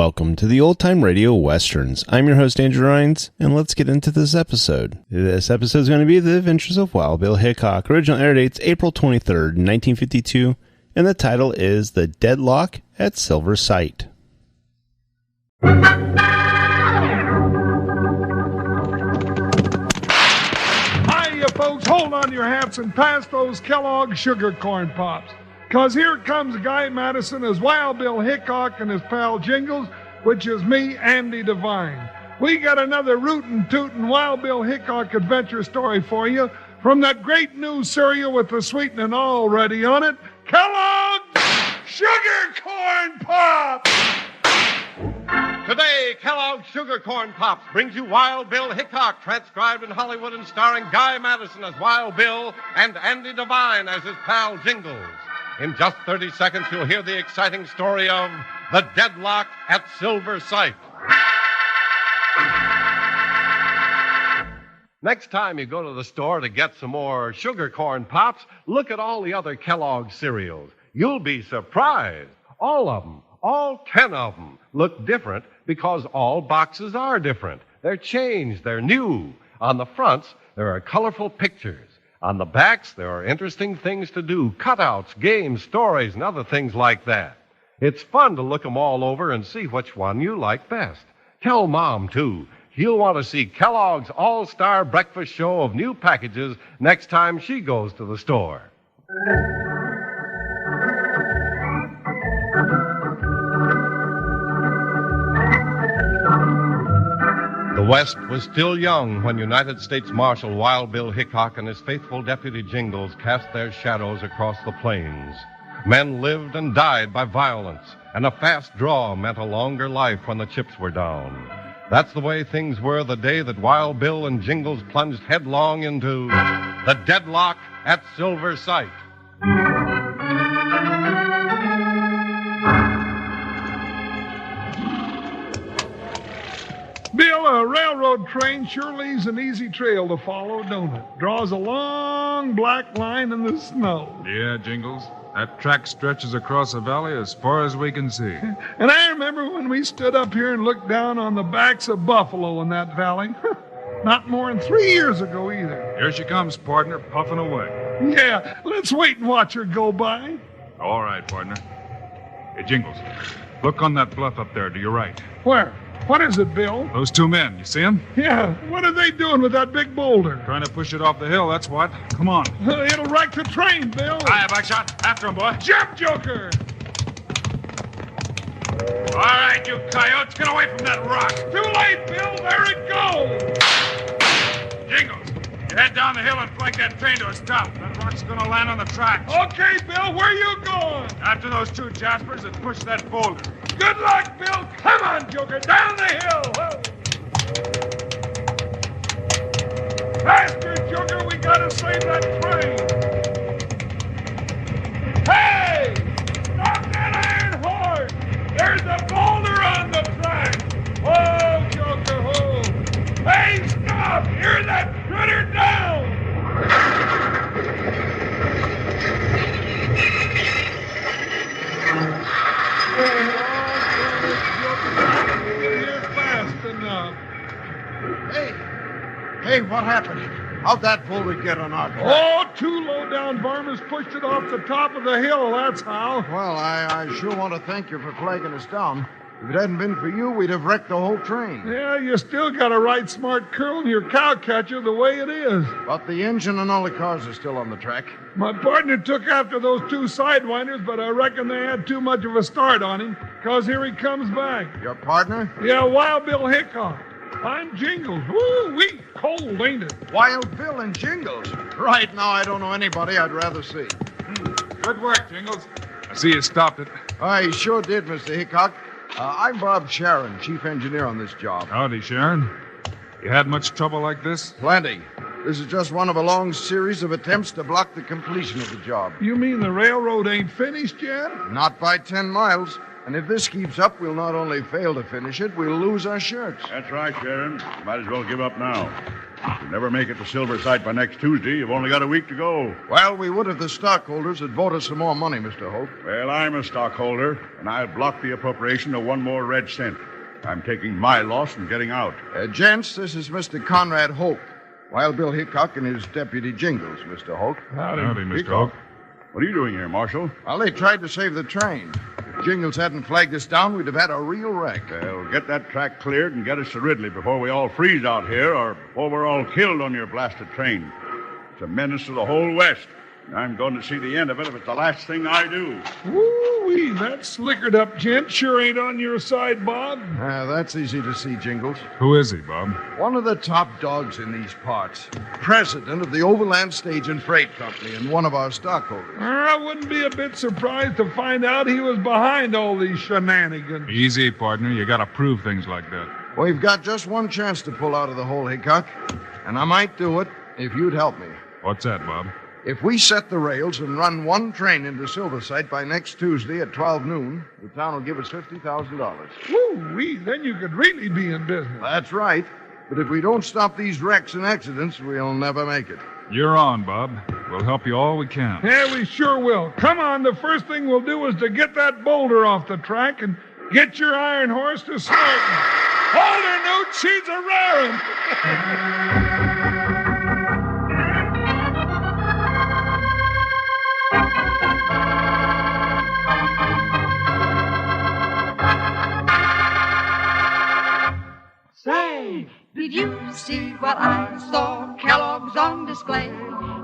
Welcome to the Old Time Radio Westerns. I'm your host, Andrew Rhines, and let's get into this episode. This episode is going to be The Adventures of Wild Bill Hickok. Original air date's April 23rd, 1952, and the title is The Deadlock at Silver Sight. Hiya, folks. Hold on to your hats and pass those Kellogg sugar corn pops. Because here comes Guy Madison as Wild Bill Hickok and his pal Jingles, which is me, Andy Devine. We got another rootin' tootin' Wild Bill Hickok adventure story for you from that great new cereal with the sweetening already on it, Kellogg's Sugar Corn Pops! Today, Kellogg's Sugar Corn Pops brings you Wild Bill Hickok, transcribed in Hollywood and starring Guy Madison as Wild Bill and Andy Devine as his pal Jingles. In just 30 seconds, you'll hear the exciting story of The Deadlock at Silver Sight. Next time you go to the store to get some more sugar corn pops, look at all the other Kellogg's cereals. You'll be surprised. All of them, all 10 of them, look different because all boxes are different. They're changed, they're new. On the fronts, there are colorful pictures. On the backs, there are interesting things to do, cutouts, games, stories, and other things like that. It's fun to look them all over and see which one you like best. Tell Mom, too. She'll want to see Kellogg's All-Star Breakfast Show of new packages next time she goes to the store. The West was still young when United States Marshal Wild Bill Hickok and his faithful deputy Jingles cast their shadows across the plains. Men lived and died by violence, and a fast draw meant a longer life when the chips were down. That's the way things were the day that Wild Bill and Jingles plunged headlong into The Deadlock at Silver Sight. Bill, a railroad train sure leaves an easy trail to follow, don't it? Draws a long black line in the snow. Yeah, Jingles. That track stretches across the valley as far as we can see. And I remember when we stood up here and looked down on the backs of buffalo in that valley. Not more than 3 years ago, either. Here she comes, partner, puffing away. Yeah, let's wait and watch her go by. All right, partner. Hey, Jingles, look on that bluff up there to your right. Where? What is it, Bill? Those two men, you see them? Yeah, what are they doing with that big boulder? Trying to push it off the hill, that's what. Come on. It'll wreck the train, Bill. Hi, Buckshot. After him, boy. Jump, Joker! All right, you coyotes, get away from that rock. Too late, Bill. There it goes. Jingles, you head down the hill and flank that train to a stop. That rock's gonna land on the tracks. Okay, Bill, where you going? After those two Jaspers that push that boulder. Good luck, Bill. Come on, Joker, down the hill. Faster, Joker, we gotta save that train. Hey! Stop that iron horse! There's a boulder on the track. Oh, Joker, oh! Hey, stop! Hear that critter down! Hey, what happened? How'd that boulder get on our track? Oh, two low-down varmints pushed it off the top of the hill, that's how. Well, I sure want to thank you for flagging us down. If it hadn't been for you, we'd have wrecked the whole train. Yeah, you still got a right smart curl in your cowcatcher the way it is. But the engine and all the cars are still on the track. My partner took after those two sidewinders, but I reckon they had too much of a start on him, 'cause here he comes back. Your partner? Yeah, Wild Bill Hickok. I'm Jingles. Woo-wee, cold, ain't it? Wild Bill and Jingles. Right now, I don't know anybody I'd rather see. Good work, Jingles. I see you stopped it. I sure did, Mr. Hickok. I'm Bob Sharon, chief engineer on this job. Howdy, Sharon. You had much trouble like this? Plenty. This is just one of a long series of attempts to block the completion of the job. You mean the railroad ain't finished yet? Not by 10 miles. And if this keeps up, we'll not only fail to finish it, we'll lose our shirts. That's right, Sharon. Might as well give up now. If you never make it to Silver Sight by next Tuesday, you've only got a week to go. Well, we would if the stockholders had voted some more money, Mr. Hope. Well, I'm a stockholder, and I'll block the appropriation of one more red cent. I'm taking my loss and getting out. Gents, this is Mr. Conrad Hope. Wild Bill Hickok and his deputy Jingles, Mr. Hoke. Howdy, Mr. Hoke. What are you doing here, Marshal? Well, they tried to save the train. If Jingles hadn't flagged us down, we'd have had a real wreck. Well, get that track cleared and get us to Ridley before we all freeze out here or before we're all killed on your blasted train. It's a menace to the whole West. I'm going to see the end of it if it's the last thing I do. Woo-wee, that slickered up gent sure ain't on your side, Bob. That's easy to see, Jingles. Who is he, Bob? One of the top dogs in these parts. President of the Overland Stage and Freight Company and one of our stockholders. I wouldn't be a bit surprised to find out he was behind all these shenanigans. Easy, partner. You gotta prove things like that. We've got just one chance to pull out of the hole, Hickok. And I might do it if you'd help me. What's that, Bob? If we set the rails and run one train into Silver Sight by next Tuesday at 12 noon, the town will give us $50,000. Woo-wee, then you could really be in business. That's right. But if we don't stop these wrecks and accidents, we'll never make it. You're on, Bob. We'll help you all we can. Yeah, we sure will. Come on, the first thing we'll do is to get that boulder off the track and get your iron horse to snorting. Hold her, Newt, she's a rarin'. Say, did you see what I saw? Kellogg's on display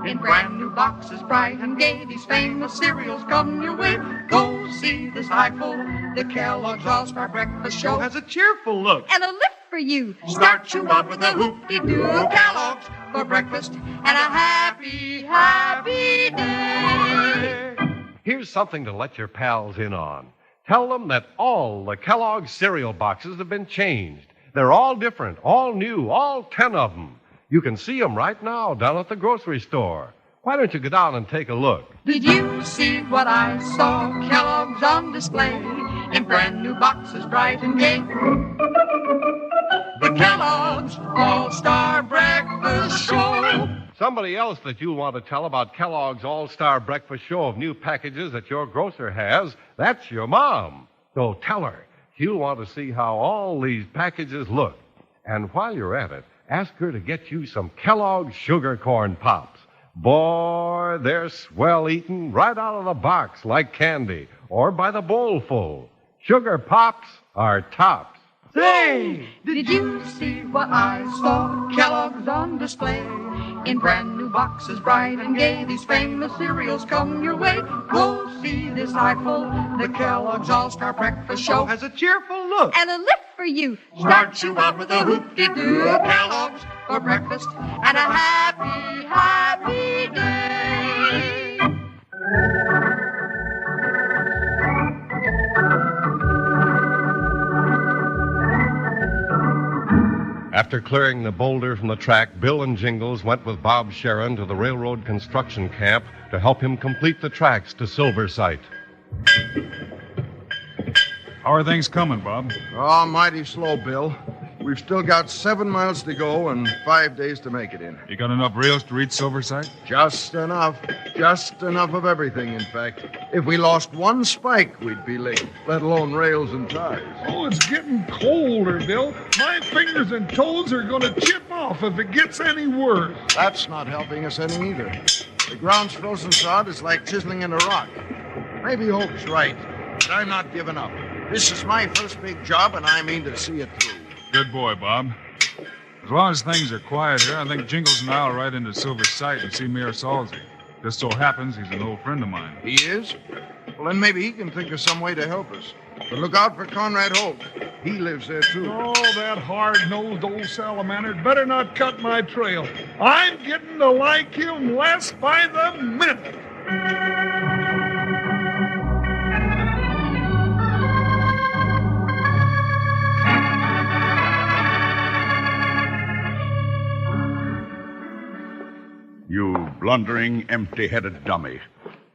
in brand new boxes, bright and gay. These famous cereals come your way. Go see this eyeful. The Kellogg's All-Star Breakfast Show has a cheerful look and a lift for you. Start you out with a hoop-de-doo Kellogg's for breakfast and a happy, happy day. Here's something to let your pals in on. Tell them that all the Kellogg's cereal boxes have been changed. They're all different, all new, all 10 of them. You can see them right now down at the grocery store. Why don't you go down and take a look? Did you see what I saw? Kellogg's on display in brand new boxes, bright and gay. The Kellogg's All-Star Breakfast Show. Somebody else that you'll want to tell about Kellogg's All-Star Breakfast Show of new packages that your grocer has, that's your mom. So tell her. You'll want to see how all these packages look. And while you're at it, ask her to get you some Kellogg's Sugar Corn Pops. Boy, they're swell eating right out of the box like candy or by the bowlful. Sugar Pops are tops. Say, did you see what I saw? Kellogg's on display in brand new boxes, bright and gay. These famous cereals come your way. Go see this eyeful. The Kellogg's All-Star Breakfast Show has a cheerful look and a lift for you. Start you out with a hoop-de-doo Kellogg's for breakfast and a happy, happy day. After clearing the boulder from the track, Bill and Jingles went with Bob Sharon to the railroad construction camp to help him complete the tracks to Silver Sight. How are things coming, Bob? Oh, mighty slow, Bill. We've still got 7 miles to go and 5 days to make it in. You got enough rails to reach Silver Sight? Just enough. Just enough of everything, in fact. If we lost one spike, we'd be late, let alone rails and ties. Oh, it's getting colder, Bill. My fingers and toes are going to chip off if it gets any worse. That's not helping us any either. The ground's frozen solid. It's like chiseling into rock. Maybe Hope's right, but I'm not giving up. This is my first big job, and I mean to see it through. Good boy, Bob. As long as things are quiet here, I think Jingles and I will ride into Silver Sight and see Mayor Salsey. Just so happens he's an old friend of mine. He is? Well, then maybe he can think of some way to help us. But look out for Conrad Hope. He lives there, too. Oh, that hard-nosed old salamander better not cut my trail. I'm getting to like him less by the minute. You blundering, empty-headed dummy.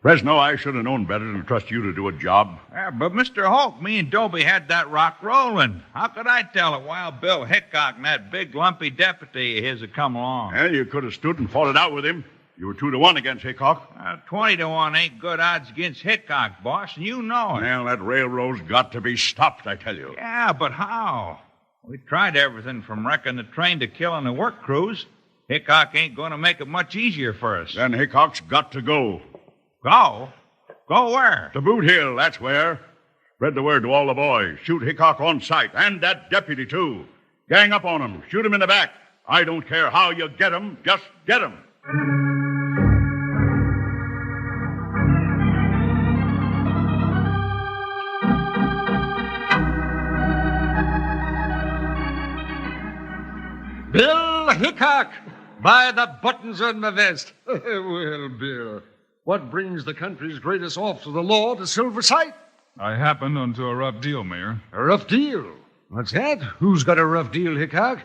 Fresno, I should have known better than to trust you to do a job. Yeah, but Mr. Hoke, me and Dobie had that rock rolling. How could I tell it while Bill Hickok and that big lumpy deputy of his had come along? Well, you could have stood and fought it out with him. You were 2-1 against Hickok. 20-1 ain't good odds against Hickok, boss, and you know it. Well, that railroad's got to be stopped, I tell you. Yeah, but how? We tried everything from wrecking the train to killing the work crews. Hickok ain't going to make it much easier for us. Then Hickok's got to go. Go? Go where? To Boot Hill, that's where. Spread the word to all the boys. Shoot Hickok on sight, and that deputy, too. Gang up on him. Shoot him in the back. I don't care how you get him. Just get him. Bill Hickok, by the buttons on my vest. Well, Bill, what brings the country's greatest officer of the law to Silver Sight? I happened onto a rough deal, Mayor. A rough deal? What's that? Who's got a rough deal, Hickok?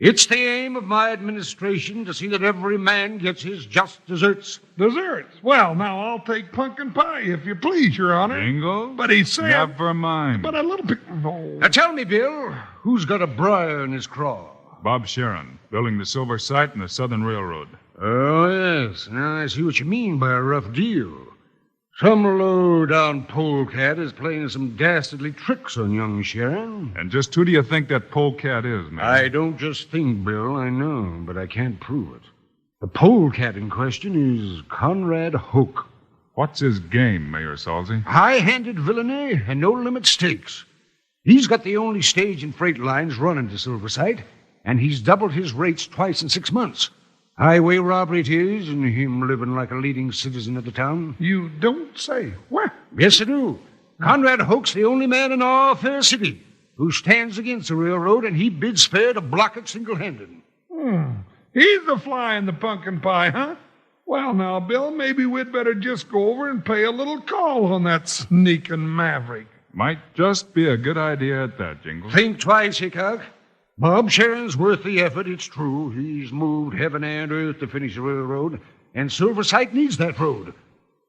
It's the aim of my administration to see that every man gets his just deserts. Desserts? Well, now I'll take pumpkin pie, if you please, Your Honor. Jingles? But he said... Never mind. But a little bit... No. Now tell me, Bill, who's got a briar in his craw? Bob Sharon, building the Silver Sight and the Southern Railroad. Oh, yes. Now I see what you mean by a rough deal. Some low-down polecat is playing some dastardly tricks on young Sharon. And just who do you think that polecat is, Mayor? I don't just think, Bill. I know, but I can't prove it. The polecat in question is Conrad Hoke. What's his game, Mayor Salsey? High-handed villainy and no-limit stakes. He's got the only stage and freight lines running to Silver Sight, and he's doubled his rates twice in 6 months. Highway robbery it is, and him living like a leading citizen of the town. You don't say. What? Yes, I do. Conrad Hoke's the only man in our fair city who stands against the railroad, and he bids fair to block it single-handed. He's the fly in the pumpkin pie, huh? Well, now, Bill, maybe we'd better just go over and pay a little call on that sneaking maverick. Might just be a good idea at that, Jingles. Think twice, Hickok. Bob Sharon's worth the effort, it's true. He's moved heaven and earth to finish the railroad, and Silver Sight needs that road.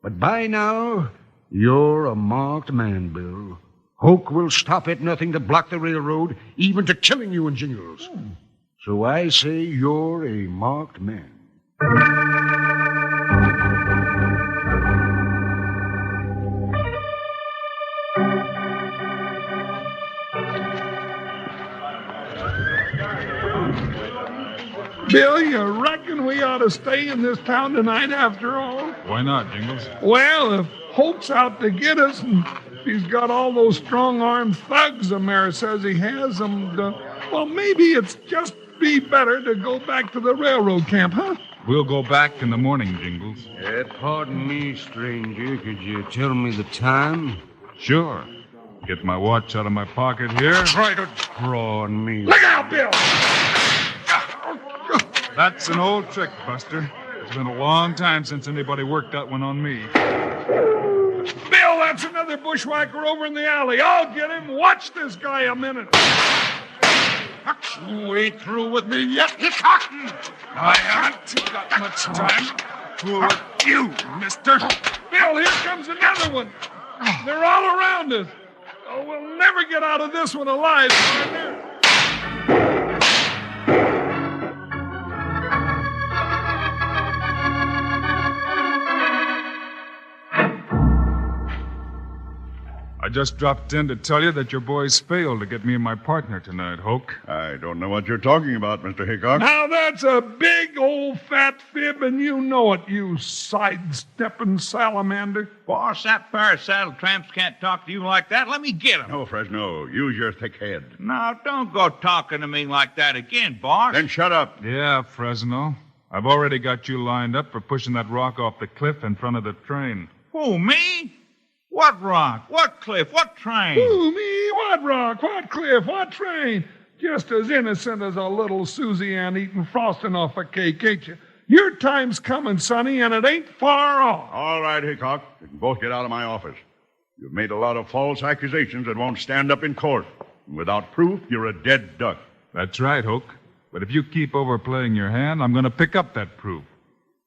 But by now, you're a marked man, Bill. Hoke will stop at nothing to block the railroad, even to killing you and Jingles. So I say you're a marked man. Bill, you reckon we ought to stay in this town tonight after all? Why not, Jingles? Well, if Hoke's out to get us, and if he's got all those strong-armed thugs the mayor says he has, well, maybe it's just be better to go back to the railroad camp, huh? We'll go back in the morning, Jingles. Pardon me, stranger. Could you tell me the time? Sure. Get my watch out of my pocket here. Try to draw on me. Look out, Bill! That's an old trick, Buster. It's been a long time since anybody worked that one on me. Bill, that's another bushwhacker over in the alley. I'll get him. Watch this guy a minute. You ain't through with me yet, Hickok. I haven't got much time. Who are you, mister? Bill, here comes another one. They're all around us. Oh, we'll never get out of this one alive, partner. I just dropped in to tell you that your boys failed to get me and my partner tonight, Hoke. I don't know what you're talking about, Mr. Hickok. Now that's a big old fat fib, and you know it, you sidestepping salamander. Boss, that pair of saddle tramps can't talk to you like that. Let me get 'em. No, Fresno, use your thick head. Now, don't go talking to me like that again, boss. Then shut up. Yeah, Fresno. I've already got you lined up for pushing that rock off the cliff in front of the train. Who, me? What rock? What cliff? What train? Who, me? What rock? What cliff? What train? Just as innocent as a little Susie Ann eating frosting off a cake, ain't you? Your time's coming, Sonny, and it ain't far off. All right, Hickok. You can both get out of my office. You've made a lot of false accusations that won't stand up in court. And without proof, you're a dead duck. That's right, Hoke. But if you keep overplaying your hand, I'm going to pick up that proof.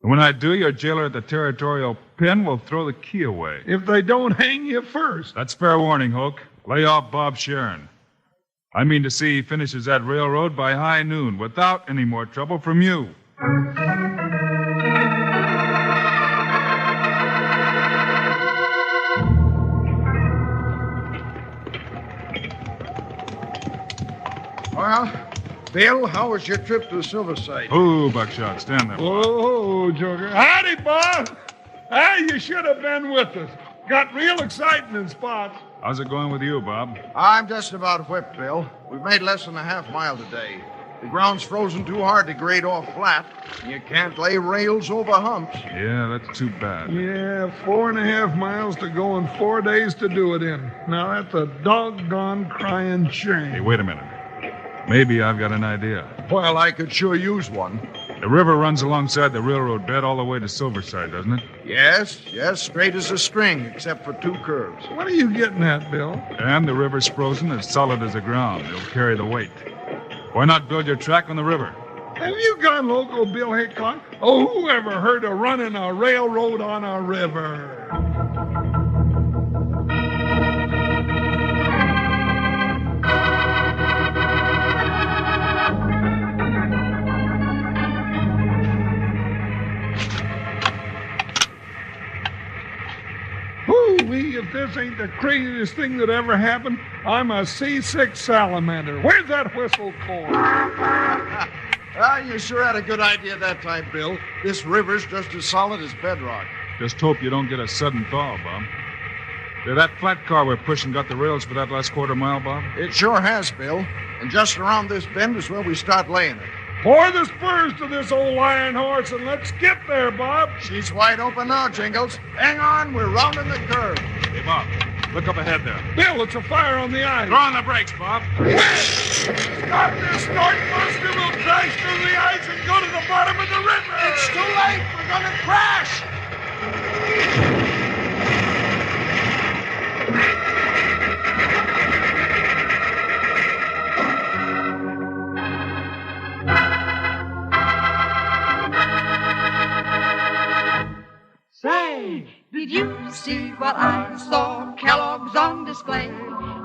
And when I do, your jailer at the territorial pen will throw the key away. If they don't hang you first. That's fair warning, Hoke. Lay off Bob Sharon. I mean to see he finishes that railroad by high noon without any more trouble from you. Well, Bill, how was your trip to Silverside? Oh, Buckshot, stand there. Oh, Joker. Howdy, Bob. Hey, you should have been with us. Got real exciting in spots. How's it going with you, Bob? I'm just about whipped, Bill. We've made less than a half mile today. The ground's frozen too hard to grade off flat. You can't lay rails over humps. Yeah, that's too bad. Yeah, 4.5 miles to go and 4 days to do it in. Now, that's a doggone crying shame. Hey, wait a minute. Maybe I've got an idea. Well, I could sure use one. The river runs alongside the railroad bed all the way to Silverside, doesn't it? Yes, straight as a string, except for 2 curves. What are you getting at, Bill? And the river's frozen as solid as the ground. It'll carry the weight. Why not build your track on the river? Have you gone local, Bill Hickok? Oh, who ever heard of running a railroad on a river? If this ain't the craziest thing that ever happened, I'm a seasick salamander. Where's that whistle cord? You sure had a good idea that time, Bill. This river's just as solid as bedrock. Just hope you don't get a sudden thaw, Bob. Did that flat car we're pushing got the rails for that last quarter mile, Bob? It sure has, Bill. And just around this bend is where we start laying it. Pour the spurs to this old iron horse and let's get there, Bob. She's wide open now, Jingles. Hang on, we're rounding the curve. Hey, Bob, look up ahead there. Bill, it's a fire on the ice. Throw on the brakes, Bob. Stop this start, Buster. We'll crash through the ice and go to the bottom of the river. It's too late. We're going to crash. Say, did you see what I saw? Kellogg's on display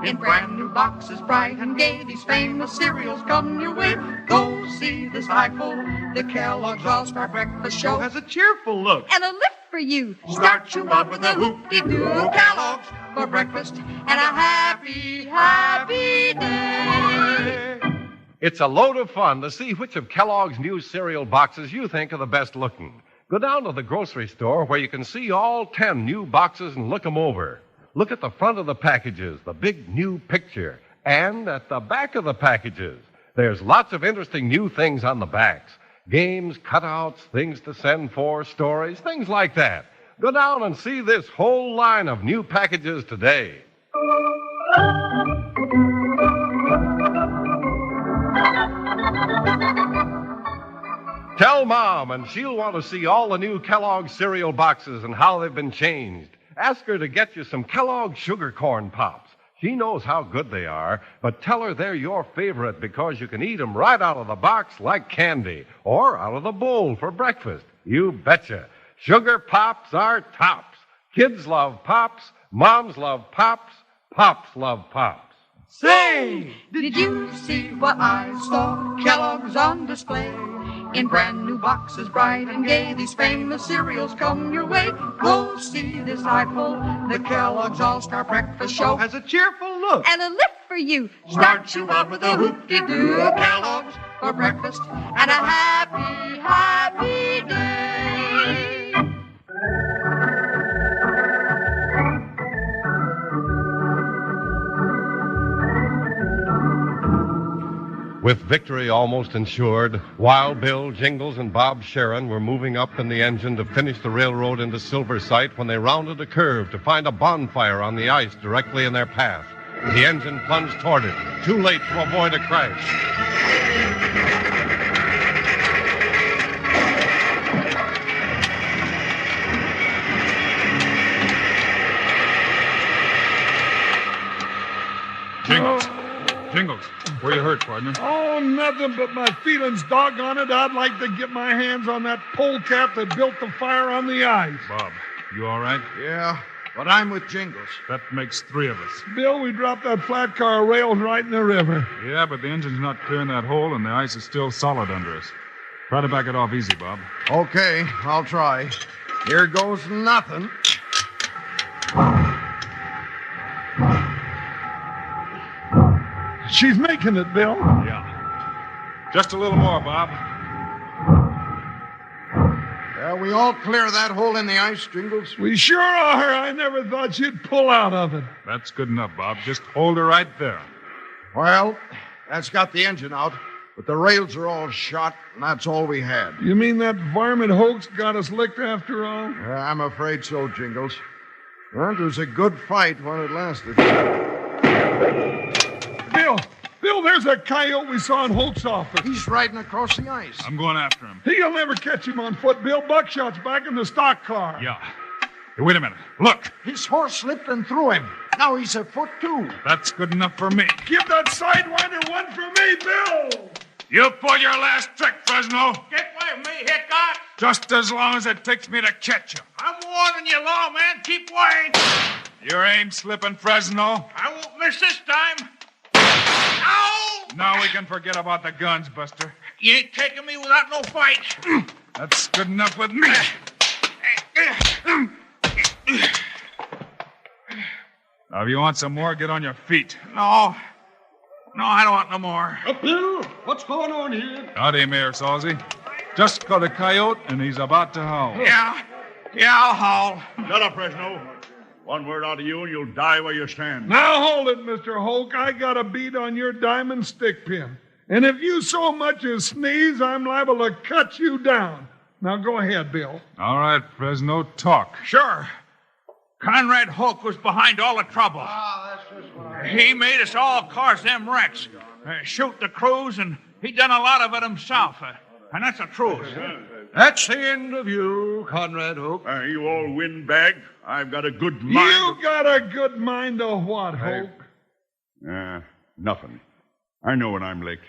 in brand new boxes, bright and gay. These famous cereals come your way. Go see this eyeful. The Kellogg's All-Star Breakfast Show has a cheerful look And a lift for you. Start you out with a hoop-de-doo Kellogg's for breakfast and a happy, happy day. It's a load of fun to see which of Kellogg's new cereal boxes you think are the best looking. Go down to the grocery store where you can see all 10 new boxes and look them over. Look at the front of the packages, the big new picture, and at the back of the packages. There's lots of interesting new things on the backs. Games, cutouts, things to send for, stories, things like that. Go down and see this whole line of new packages today. Tell Mom, and she'll want to see all the new Kellogg's cereal boxes and how they've been changed. Ask her to get you some Kellogg's Sugar Corn Pops. She knows how good they are, but tell her they're your favorite because you can eat them right out of the box like candy or out of the bowl for breakfast. You betcha. Sugar Pops are tops. Kids love Pops. Moms love Pops. Pops love Pops. Say, did you see what I saw? Kellogg's on display in brand new boxes, bright and gay. These famous cereals come your way. Go see this eyeful. The Kellogg's All-Star Breakfast Show has a cheerful look And a lift for you. Start you out with a hoop-de-doo Kellogg's for breakfast and a happy, happy day. With victory almost ensured, Wild Bill, Jingles, and Bob Sharon were moving up in the engine to finish the railroad into Silverside when they rounded a curve to find a bonfire on the ice directly in their path. The engine plunged toward it, too late to avoid a crash. Jingles. Where you hurt, partner? Oh, nothing but my feelings, doggone it. I'd like to get my hands on that polecat that built the fire on the ice. Bob, you all right? Yeah, but I'm with Jingles. That makes 3 of us. Bill, we dropped that flat car rails right in the river. Yeah, but the engine's not clearing that hole, and the ice is still solid under us. Try to back it off easy, Bob. Okay, I'll try. Here goes nothing. She's making it, Bill. Yeah. Just a little more, Bob. We all clear that hole in the ice, Jingles? We sure are. I never thought you'd pull out of it. That's good enough, Bob. Just hold her right there. Well, that's got the engine out, but the rails are all shot, and that's all we had. You mean that varmint hoax got us licked after all? I'm afraid so, Jingles. Well, it was a good fight while it lasted. Bill, there's that coyote we saw in Holt's office. He's riding across the ice. I'm going after him. He'll never catch him on foot, Bill. Buckshot's back in the stock car. Yeah. Hey, wait a minute. Look. His horse slipped and threw him. Now he's a foot, too. That's good enough for me. Give that sidewinder one for me, Bill. You pull your last trick, Fresno. Get away from me, Hickok. Just as long as it takes me to catch you. I'm warning you, lawman. Keep away. Your aim slipping, Fresno. I won't miss this time. Ow! Now we can forget about the guns, Buster. You ain't taking me without no fight. That's good enough with me. Now, if you want some more, get on your feet. No, I don't want no more. Bill, what's going on here? Howdy, Mayor Salsey. Just caught a coyote, and he's about to howl. Yeah, I'll howl. Shut up, Fresno. One word out of you, and you'll die where you stand. Now hold it, Mr. Hulk. I got a beat on your diamond stick pin. And if you so much as sneeze, I'm liable to cut you down. Now go ahead, Bill. All right, Fresno, talk. Sure. Conrad Hoke was behind all the trouble. He made us all cause them wrecks, shoot the crews, and he done a lot of it himself. And that's the truth. That's the end of you, Conrad Hope. You all windbag. I've got a good mind. You got a good mind of what, Hulk? Nothing. I know when I'm licked.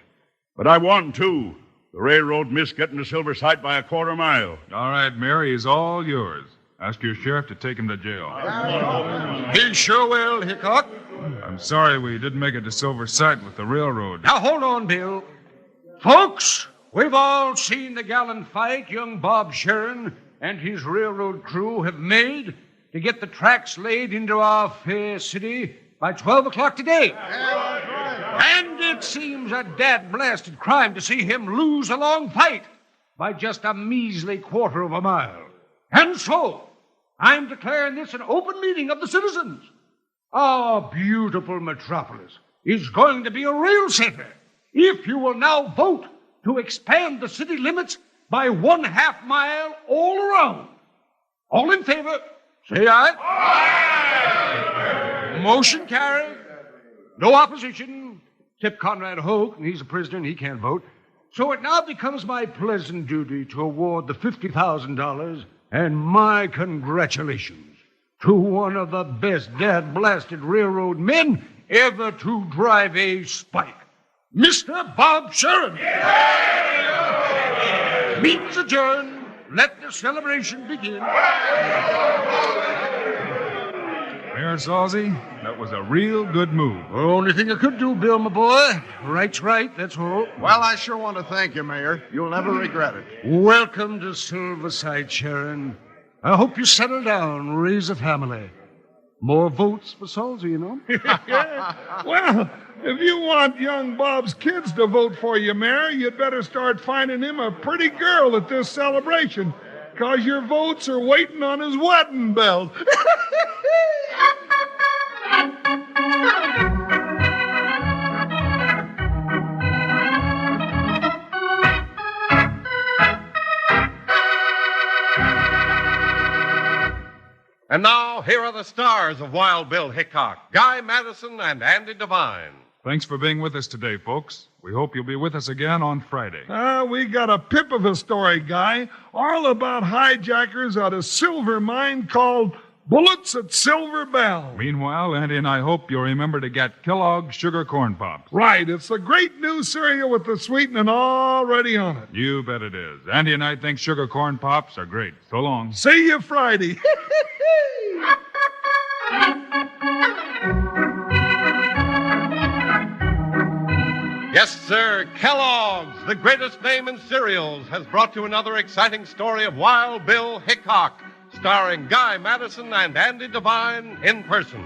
But I won, too. The railroad missed getting to Silver Sight by a quarter mile. All right, Mary, he's all yours. Ask your sheriff to take him to jail. He sure will, Hickok. I'm sorry we didn't make it to Silver Sight with the railroad. Now, hold on, Bill. Folks, we've all seen the gallant fight young Bob Sharon and his railroad crew have made to get the tracks laid into our fair city by 12 o'clock today. And it seems a dad-blasted crime to see him lose a long fight by just a measly quarter of a mile. And so, I'm declaring this an open meeting of the citizens. Our beautiful metropolis is going to be a rail center if you will now vote to expand the city limits by 1/2 mile all around. All in favor, say aye. Aye! Motion carried. No opposition, except Conrad Hoke, and he's a prisoner and he can't vote. So it now becomes my pleasant duty to award the $50,000 and my congratulations to one of the best dad-blasted railroad men ever to drive a spike, Mr. Bob Sharon. Meeting's adjourned. Let the celebration begin. Mayor Salsey, that was a real good move. Only thing I could do, Bill, my boy. Right's right, that's all. Well, I sure want to thank you, Mayor. You'll never regret it. Welcome to Silver Sight, Sharon. I hope you settle down, raise a family. More votes for Salsey, you know. Well, if you want young Bob's kids to vote for you, Mayor, you'd better start finding him a pretty girl at this celebration, because your votes are waiting on his wedding belt. And now, here are the stars of Wild Bill Hickok, Guy Madison and Andy Devine. Thanks for being with us today, folks. We hope you'll be with us again on Friday. We got a pip of a story, Guy, all about hijackers at a silver mine called Bullets at Silver Bell. Meanwhile, Andy and I hope you'll remember to get Kellogg's Sugar Corn Pops. Right, it's the great new cereal with the sweetening already on it. You bet it is. Andy and I think Sugar Corn Pops are great. So long. See you Friday. Yes, sir, Kellogg's, the greatest name in cereals, has brought you another exciting story of Wild Bill Hickok, starring Guy Madison and Andy Devine in person.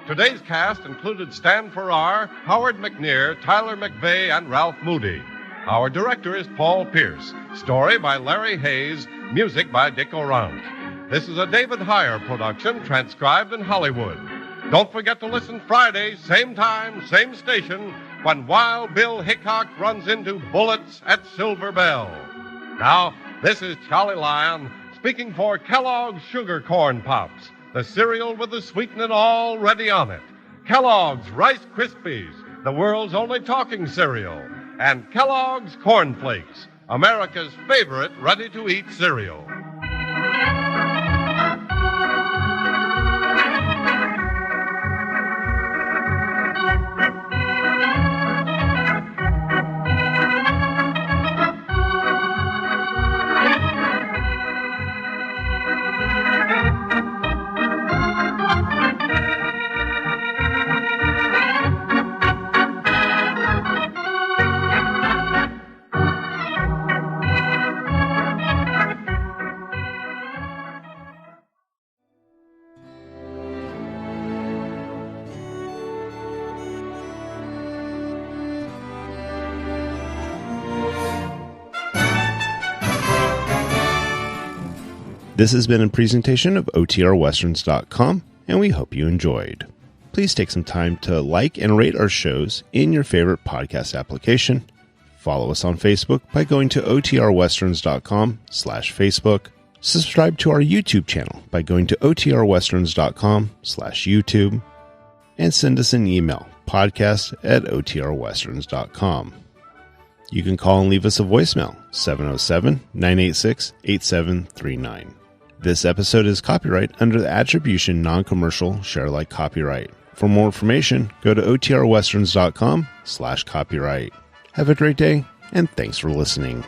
Today's cast included Stan Farrar, Howard McNear, Tyler McVeigh, and Ralph Moody. Our director is Paul Pierce. Story by Larry Hayes. Music by Dick Orant. This is a David Heyer production, transcribed in Hollywood. Don't forget to listen Friday, same time, same station, when Wild Bill Hickok runs into Bullets at Silver Bell. Now, this is Charlie Lyon speaking for Kellogg's Sugar Corn Pops, the cereal with the sweetening already on it. Kellogg's Rice Krispies, the world's only talking cereal. And Kellogg's Corn Flakes, America's favorite ready-to-eat cereal. This has been a presentation of OTRWesterns.com, and we hope you enjoyed. Please take some time to like and rate our shows in your favorite podcast application. Follow us on Facebook by going to OTRWesterns.com/Facebook. Subscribe to our YouTube channel by going to OTRWesterns.com/YouTube. And send us an email, podcast@OTRWesterns.com. You can call and leave us a voicemail, 707-986-8739. This episode is copyright under the Attribution Non-Commercial Share-alike copyright. For more information, go to OTRWesterns.com/copyright. Have a great day, and thanks for listening.